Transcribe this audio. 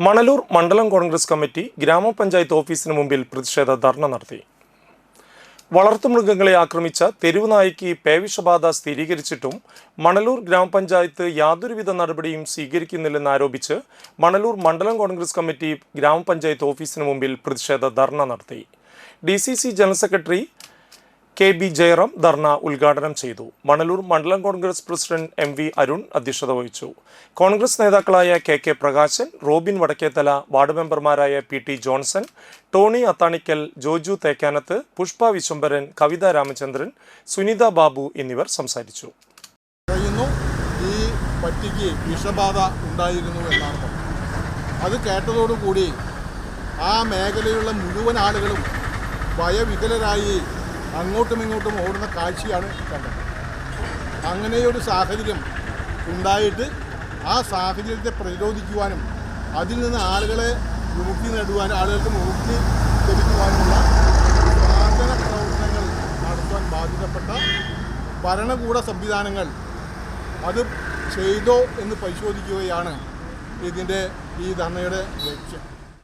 മണലൂർ മണ്ഡലം കോൺഗ്രസ് കമ്മിറ്റി ഗ്രാമപഞ്ചായത്ത് ഓഫീസിന് മുമ്പിൽ പ്രതിഷേധ ധർണ നടത്തി. വളർത്തുമൃഗങ്ങളെ ആക്രമിച്ച തെരുവ് നായ്ക്ക് പേവിഷബാധ സ്ഥിരീകരിച്ചിട്ടും മണലൂർ ഗ്രാമപഞ്ചായത്ത് യാതൊരുവിധ നടപടിയും സ്വീകരിക്കുന്നില്ലെന്ന് ആരോപിച്ച് മണലൂർ മണ്ഡലം കോൺഗ്രസ് കമ്മിറ്റി ഗ്രാമപഞ്ചായത്ത് ഓഫീസിന് മുമ്പിൽ പ്രതിഷേധ ധർണ നടത്തി. DCC general secretary KB Jayaram ധർണ ഉദ്ഘാടനം ചെയ്തു. മണലൂർ മണ്ഡലം കോൺഗ്രസ് പ്രസിഡന്റ് MV അരുൺ അധ്യക്ഷത വഹിച്ചു. കോൺഗ്രസ് നേതാക്കളായ KK പ്രകാശൻ, റോബിൻ വടക്കേത്തല, വാർഡ് മെമ്പർമാരായ PT ജോൺസൺ, ടോണി അത്താണിക്കൽ, ജോജു തേക്കാനത്ത്, പുഷ്പ വിശ്വംഭരൻ, കവിത രാമചന്ദ്രൻ, സുനിത ബാബു എന്നിവർ സംസാരിച്ചു. ഈ പട്ടിക്ക് വിഷബാധ ഉണ്ടായിരുന്നു എന്നാണ്. അത് കേട്ടതോടുകൂടി ആ മേഖലയിലുള്ള മുഴുവൻ ആളുകളും ഭയവികലരായി അങ്ങോട്ടും ഇങ്ങോട്ടും ഓടുന്ന കാഴ്ചയാണ് കണ്ടത്. അങ്ങനെയൊരു സാഹചര്യം ഉണ്ടായിട്ട് ആ സാഹചര്യത്തെ പ്രതിരോധിക്കുവാനും അതിൽ നിന്ന് ആളുകളെ മുക്തി നേടുവാനും ആളുകൾക്ക് മുക്തി ലഭിക്കുവാനുമുള്ള സാധന പ്രവർത്തനങ്ങൾ നടത്താൻ ബാധ്യതപ്പെട്ട ഭരണകൂട സംവിധാനങ്ങൾ അത് ചെയ്തോ എന്ന് പരിശോധിക്കുകയാണ് ഈ ധർണയുടെ ലക്ഷ്യം.